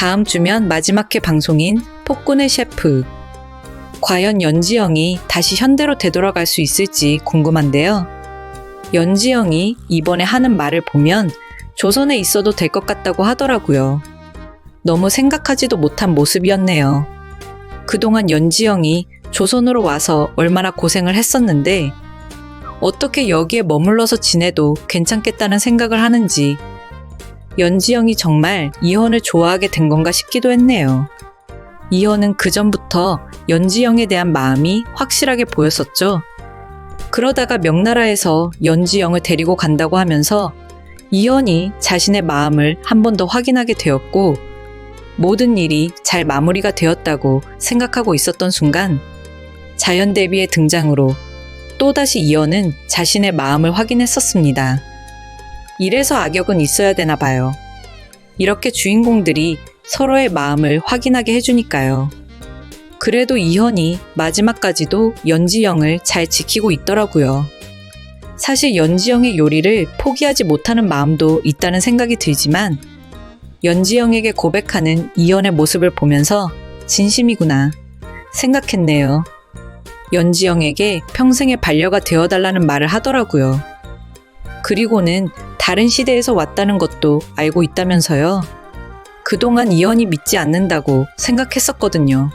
다음 주면 마지막 회 방송인 폭군의 셰프. 과연 연지영이 다시 현대로 되돌아갈 수 있을지 궁금한데요. 연지영이 이번에 하는 말을 보면 조선에 있어도 될 것 같다고 하더라고요. 너무 생각하지도 못한 모습이었네요. 그동안 연지영이 조선으로 와서 얼마나 고생을 했었는데 어떻게 여기에 머물러서 지내도 괜찮겠다는 생각을 하는지 연지영이 정말 이현을 좋아하게 된 건가 싶기도 했네요. 이현은 그전부터 연지영에 대한 마음이 확실하게 보였었죠. 그러다가 명나라에서 연지영을 데리고 간다고 하면서 이현이 자신의 마음을 한 번 더 확인하게 되었고 모든 일이 잘 마무리가 되었다고 생각하고 있었던 순간 자연대비의 등장으로 또다시 이현은 자신의 마음을 확인했었습니다. 이래서 악역은 있어야 되나 봐요. 이렇게 주인공들이 서로의 마음을 확인하게 해주니까요. 그래도 이현이 마지막까지도 연지영을 잘 지키고 있더라고요. 사실 연지영의 요리를 포기하지 못하는 마음도 있다는 생각이 들지만 연지영에게 고백하는 이현의 모습을 보면서 진심이구나 생각했네요. 연지영에게 평생의 반려가 되어달라는 말을 하더라고요. 그리고는 다른 시대에서 왔다는 것도 알고 있다면서요. 그동안 이현이 믿지 않는다고 생각했었거든요.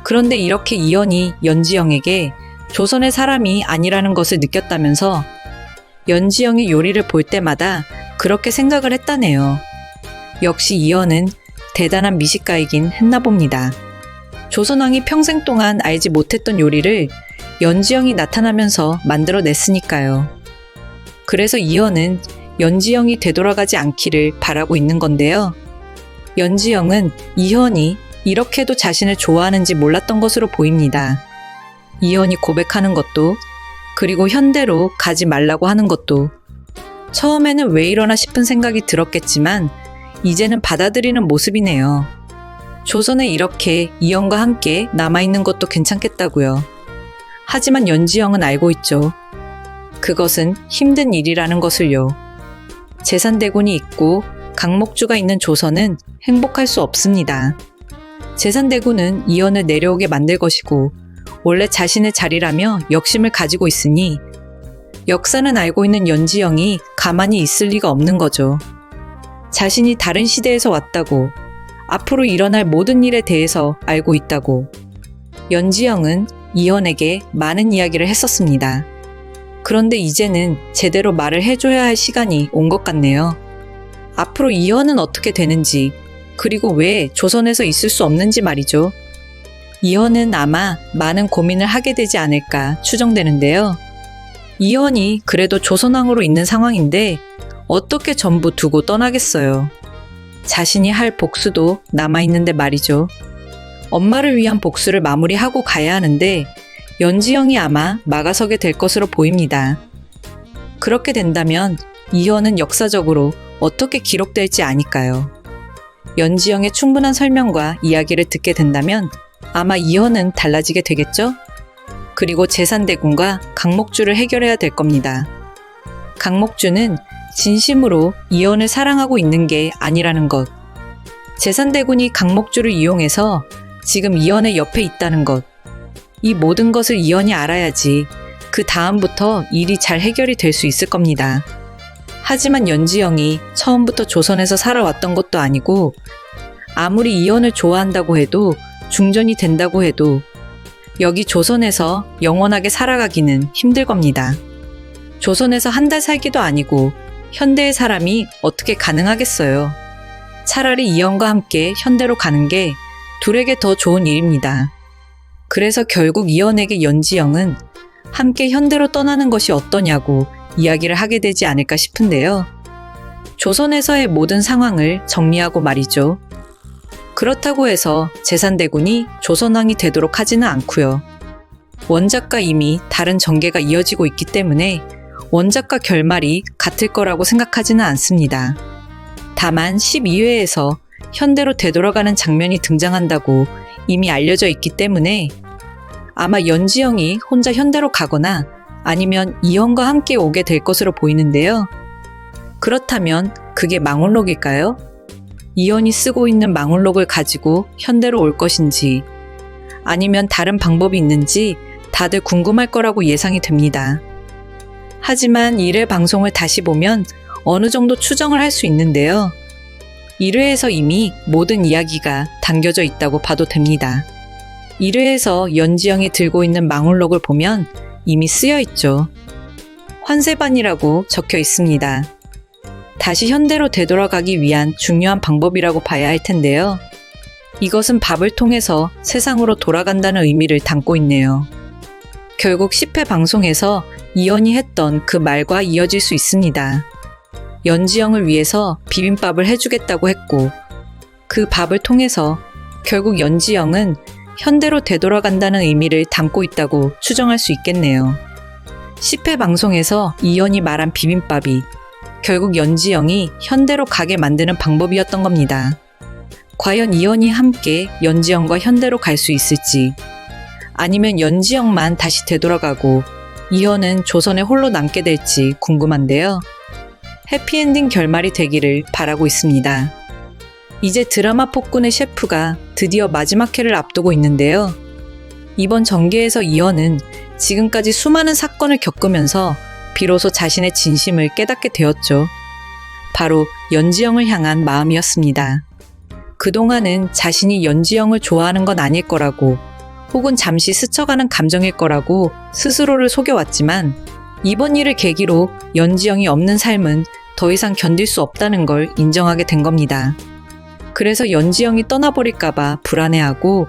그런데 이렇게 이현이 연지영에게 조선의 사람이 아니라는 것을 느꼈다면서 연지영의 요리를 볼 때마다 그렇게 생각을 했다네요. 역시 이현은 대단한 미식가이긴 했나 봅니다. 조선왕이 평생 동안 알지 못했던 요리를 연지영이 나타나면서 만들어냈으니까요. 그래서 이현은 연지영이 되돌아가지 않기를 바라고 있는 건데요. 연지영은 이현이 이렇게도 자신을 좋아하는지 몰랐던 것으로 보입니다. 이현이 고백하는 것도 그리고 현대로 가지 말라고 하는 것도 처음에는 왜 이러나 싶은 생각이 들었겠지만 이제는 받아들이는 모습이네요. 조선에 이렇게 이현과 함께 남아있는 것도 괜찮겠다고요. 하지만 연지영은 알고 있죠. 그것은 힘든 일이라는 것을요. 제산대군이 있고 강목주가 있는 조선은 행복할 수 없습니다. 제산대군은 이현을 내려오게 만들 것이고 원래 자신의 자리라며 역심을 가지고 있으니 역사는 알고 있는 연지영이 가만히 있을 리가 없는 거죠. 자신이 다른 시대에서 왔다고 앞으로 일어날 모든 일에 대해서 알고 있다고 연지영은 이현에게 많은 이야기를 했었습니다. 그런데 이제는 제대로 말을 해줘야 할 시간이 온 것 같네요. 앞으로 이현은 어떻게 되는지 그리고 왜 조선에서 있을 수 없는지 말이죠. 이현은 아마 많은 고민을 하게 되지 않을까 추정되는데요. 이현이 그래도 조선왕으로 있는 상황인데 어떻게 전부 두고 떠나겠어요. 자신이 할 복수도 남아있는데 말이죠. 엄마를 위한 복수를 마무리하고 가야 하는데 연지영이 아마 막아서게 될 것으로 보입니다. 그렇게 된다면 이현은 역사적으로 어떻게 기록될지 아니까요. 연지영의 충분한 설명과 이야기를 듣게 된다면 아마 이현은 달라지게 되겠죠? 그리고 제산대군과 강목주를 해결해야 될 겁니다. 강목주는 진심으로 이현을 사랑하고 있는 게 아니라는 것. 제산대군이 강목주를 이용해서 지금 이현의 옆에 있다는 것. 이 모든 것을 이현이 알아야지 그 다음부터 일이 잘 해결이 될 수 있을 겁니다. 하지만 연지영이 처음부터 조선에서 살아왔던 것도 아니고 아무리 이현을 좋아한다고 해도 중전이 된다고 해도 여기 조선에서 영원하게 살아가기는 힘들 겁니다. 조선에서 한 달 살기도 아니고 현대의 사람이 어떻게 가능하겠어요. 차라리 이현과 함께 현대로 가는 게 둘에게 더 좋은 일입니다. 그래서 결국 이현에게 연지영은 함께 현대로 떠나는 것이 어떠냐고 이야기를 하게 되지 않을까 싶은데요. 조선에서의 모든 상황을 정리하고 말이죠. 그렇다고 해서 제산대군이 조선왕이 되도록 하지는 않고요. 원작과 이미 다른 전개가 이어지고 있기 때문에 원작과 결말이 같을 거라고 생각하지는 않습니다. 다만 12회에서 현대로 되돌아가는 장면이 등장한다고 이미 알려져 있기 때문에 아마 연지영이 혼자 현대로 가거나 아니면 이현과 함께 오게 될 것으로 보이는데요. 그렇다면 그게 망원록일까요? 이현이 쓰고 있는 망울록을 가지고 현대로 올 것인지, 아니면 다른 방법이 있는지 다들 궁금할 거라고 예상이 됩니다. 하지만 1회 방송을 다시 보면 어느 정도 추정을 할 수 있는데요. 1회에서 이미 모든 이야기가 담겨져 있다고 봐도 됩니다. 1회에서 연지영이 들고 있는 망울록을 보면 이미 쓰여 있죠. 환세반이라고 적혀 있습니다. 다시 현대로 되돌아가기 위한 중요한 방법이라고 봐야 할 텐데요. 이것은 밥을 통해서 세상으로 돌아간다는 의미를 담고 있네요. 결국 10회 방송에서 이현이 했던 그 말과 이어질 수 있습니다. 연지영을 위해서 비빔밥을 해주겠다고 했고, 그 밥을 통해서 결국 연지영은 현대로 되돌아간다는 의미를 담고 있다고 추정할 수 있겠네요. 10회 방송에서 이현이 말한 비빔밥이 결국 연지영이 현대로 가게 만드는 방법이었던 겁니다. 과연 이현이 함께 연지영과 현대로 갈 수 있을지, 아니면 연지영만 다시 되돌아가고 이현은 조선에 홀로 남게 될지 궁금한데요. 해피엔딩 결말이 되기를 바라고 있습니다. 이제 드라마 폭군의 셰프가 드디어 마지막 회를 앞두고 있는데요. 이번 전개에서 이현은 지금까지 수많은 사건을 겪으면서 비로소 자신의 진심을 깨닫게 되었죠. 바로 연지영을 향한 마음이었습니다. 그동안은 자신이 연지영을 좋아하는 건 아닐 거라고, 혹은 잠시 스쳐가는 감정일 거라고 스스로를 속여왔지만, 이번 일을 계기로 연지영이 없는 삶은 더 이상 견딜 수 없다는 걸 인정하게 된 겁니다. 그래서 연지영이 떠나버릴까봐 불안해하고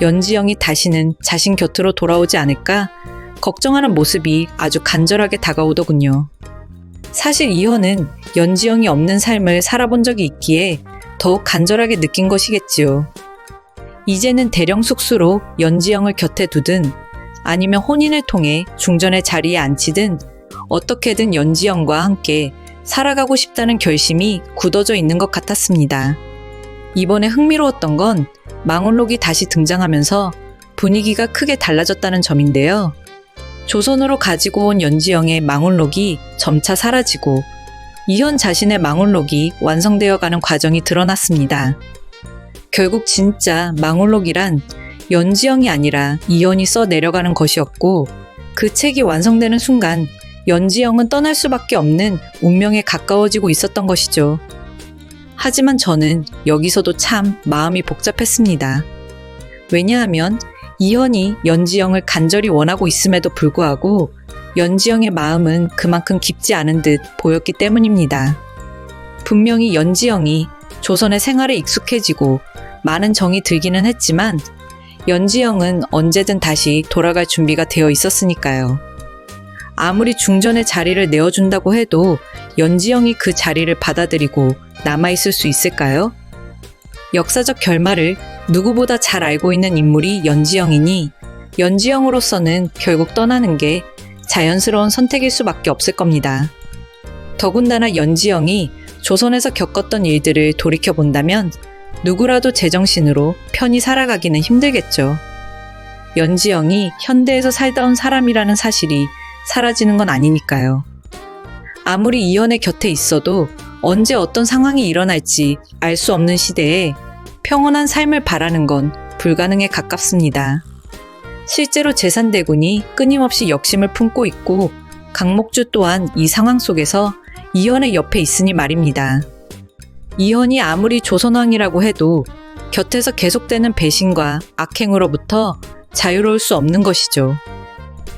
연지영이 다시는 자신 곁으로 돌아오지 않을까 걱정하는 모습이 아주 간절하게 다가오더군요. 사실 이현은 연지영이 없는 삶을 살아본 적이 있기에 더욱 간절하게 느낀 것이겠지요. 이제는 대령 숙수로 연지영을 곁에 두든 아니면 혼인을 통해 중전의 자리에 앉히든 어떻게든 연지영과 함께 살아가고 싶다는 결심이 굳어져 있는 것 같았습니다. 이번에 흥미로웠던 건 망울록이 다시 등장하면서 분위기가 크게 달라졌다는 점인데요. 조선으로 가지고 온 연지영의 망울록이 점차 사라지고 이현 자신의 망울록이 완성되어가는 과정이 드러났습니다. 결국 진짜 망울록이란 연지영이 아니라 이현이 써 내려가는 것이었고, 그 책이 완성되는 순간 연지영은 떠날 수밖에 없는 운명에 가까워지고 있었던 것이죠. 하지만 저는 여기서도 참 마음이 복잡했습니다. 왜냐하면 이현이 연지영을 간절히 원하고 있음에도 불구하고 연지영의 마음은 그만큼 깊지 않은 듯 보였기 때문입니다. 분명히 연지영이 조선의 생활에 익숙해지고 많은 정이 들기는 했지만 연지영은 언제든 다시 돌아갈 준비가 되어 있었으니까요. 아무리 중전의 자리를 내어준다고 해도 연지영이 그 자리를 받아들이고 남아있을 수 있을까요? 역사적 결말을 누구보다 잘 알고 있는 인물이 연지영이니 연지영으로서는 결국 떠나는 게 자연스러운 선택일 수밖에 없을 겁니다. 더군다나 연지영이 조선에서 겪었던 일들을 돌이켜본다면 누구라도 제정신으로 편히 살아가기는 힘들겠죠. 연지영이 현대에서 살다 온 사람이라는 사실이 사라지는 건 아니니까요. 아무리 이현의 곁에 있어도 언제 어떤 상황이 일어날지 알 수 없는 시대에 평온한 삶을 바라는 건 불가능에 가깝습니다. 실제로 제산대군이 끊임없이 역심을 품고 있고 강목주 또한 이 상황 속에서 이현의 옆에 있으니 말입니다. 이현이 아무리 조선왕이라고 해도 곁에서 계속되는 배신과 악행으로부터 자유로울 수 없는 것이죠.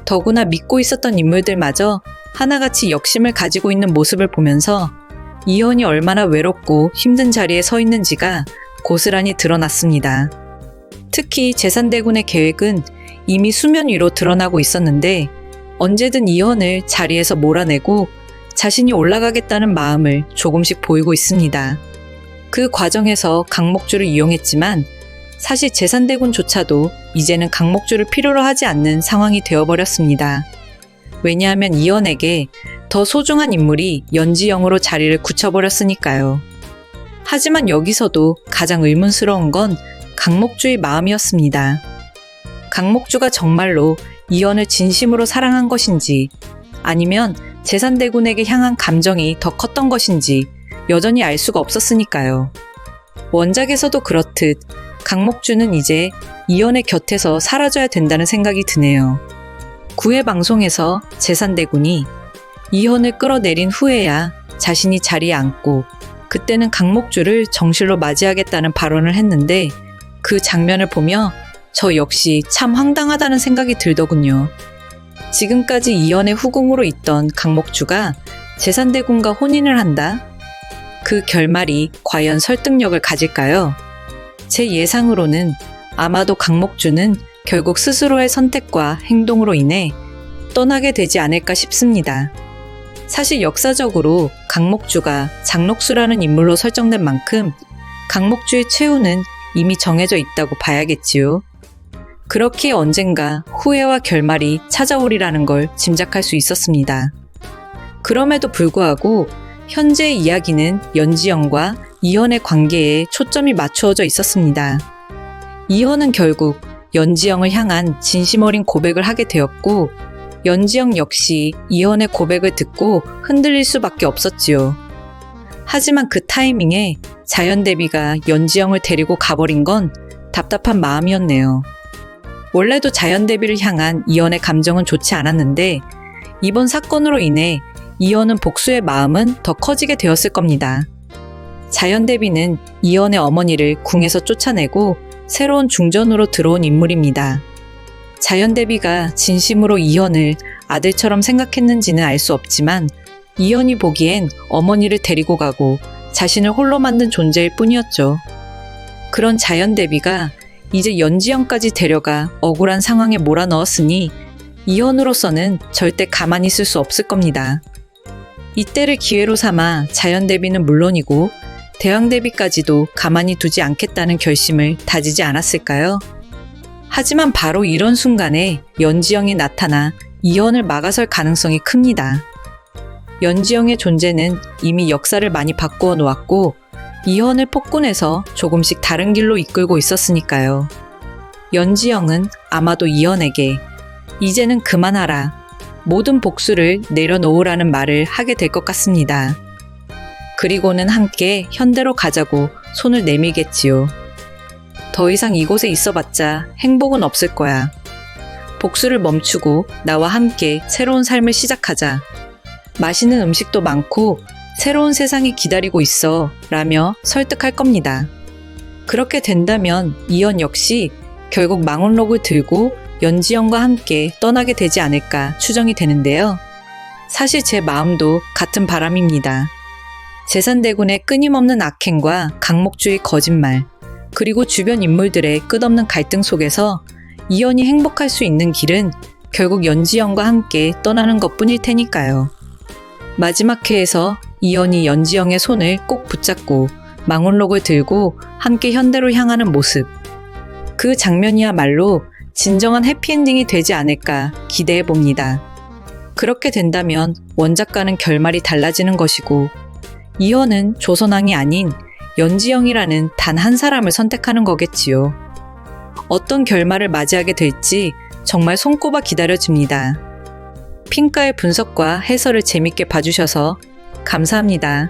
더구나 믿고 있었던 인물들마저 하나같이 역심을 가지고 있는 모습을 보면서 이현이 얼마나 외롭고 힘든 자리에 서 있는지가 고스란히 드러났습니다. 특히 제산대군의 계획은 이미 수면 위로 드러나고 있었는데 언제든 이현을 자리에서 몰아내고 자신이 올라가겠다는 마음을 조금씩 보이고 있습니다. 그 과정에서 강목주를 이용했지만 사실 제산대군조차도 이제는 강목주를 필요로 하지 않는 상황이 되어버렸습니다. 왜냐하면 이현에게 더 소중한 인물이 연지영으로 자리를 굳혀버렸으니까요. 하지만 여기서도 가장 의문스러운 건 강목주의 마음이었습니다. 강목주가 정말로 이현을 진심으로 사랑한 것인지 아니면 제산대군에게 향한 감정이 더 컸던 것인지 여전히 알 수가 없었으니까요. 원작에서도 그렇듯 강목주는 이제 이현의 곁에서 사라져야 된다는 생각이 드네요. 9회 방송에서 재산대군이 이현을 끌어내린 후에야 자신이 자리에 앉고 그때는 강목주를 정실로 맞이하겠다는 발언을 했는데 그 장면을 보며 저 역시 참 황당하다는 생각이 들더군요. 지금까지 이현의 후궁으로 있던 강목주가 재산대군과 혼인을 한다? 그 결말이 과연 설득력을 가질까요? 제 예상으로는 아마도 강목주는 결국 스스로의 선택과 행동으로 인해 떠나게 되지 않을까 싶습니다. 사실 역사적으로 강목주가 장록수라는 인물로 설정된 만큼 강목주의 최후는 이미 정해져 있다고 봐야겠지요. 그렇기에 언젠가 후회와 결말이 찾아오리라는 걸 짐작할 수 있었습니다. 그럼에도 불구하고 현재의 이야기는 연지영과 이현의 관계에 초점이 맞추어져 있었습니다. 이현은 결국 연지영을 향한 진심 어린 고백을 하게 되었고 연지영 역시 이현의 고백을 듣고 흔들릴 수밖에 없었지요. 하지만 그 타이밍에 자연대비가 연지영을 데리고 가버린 건 답답한 마음이었네요. 원래도 자연대비를 향한 이현의 감정은 좋지 않았는데 이번 사건으로 인해 이현은 복수의 마음은 더 커지게 되었을 겁니다. 자연대비는 이현의 어머니를 궁에서 쫓아내고 새로운 중전으로 들어온 인물입니다. 자연대비가 진심으로 이현을 아들처럼 생각했는지는 알 수 없지만 이현이 보기엔 어머니를 데리고 가고 자신을 홀로 만든 존재일 뿐이었죠. 그런 자연대비가 이제 연지영까지 데려가 억울한 상황에 몰아넣었으니 이현으로서는 절대 가만히 있을 수 없을 겁니다. 이때를 기회로 삼아 자연대비는 물론이고 대왕대비까지도 가만히 두지 않겠다는 결심을 다지지 않았을까요? 하지만 바로 이런 순간에 연지영이 나타나 이현을 막아설 가능성이 큽니다. 연지영의 존재는 이미 역사를 많이 바꾸어 놓았고 이현을 폭군해서 조금씩 다른 길로 이끌고 있었으니까요. 연지영은 아마도 이현에게 이제는 그만하라, 모든 복수를 내려놓으라는 말을 하게 될 것 같습니다. 그리고는 함께 현대로 가자고 손을 내밀겠지요. 더 이상 이곳에 있어봤자 행복은 없을 거야. 복수를 멈추고 나와 함께 새로운 삶을 시작하자. 맛있는 음식도 많고 새로운 세상이 기다리고 있어 라며 설득할 겁니다. 그렇게 된다면 이현 역시 결국 망원록을 들고 연지영과 함께 떠나게 되지 않을까 추정이 되는데요. 사실 제 마음도 같은 바람입니다. 재산대군의 끊임없는 악행과 강목주의 거짓말, 그리고 주변 인물들의 끝없는 갈등 속에서 이현이 행복할 수 있는 길은 결국 연지영과 함께 떠나는 것뿐일 테니까요. 마지막 회에서 이현이 연지영의 손을 꼭 붙잡고 망원록을 들고 함께 현대로 향하는 모습, 그 장면이야말로 진정한 해피엔딩이 되지 않을까 기대해 봅니다. 그렇게 된다면 원작과는 결말이 달라지는 것이고 이현은 조선왕이 아닌 연지영이라는 단 한 사람을 선택하는 거겠지요. 어떤 결말을 맞이하게 될지 정말 손꼽아 기다려집니다. 핑카의 분석과 해설을 재밌게 봐주셔서 감사합니다.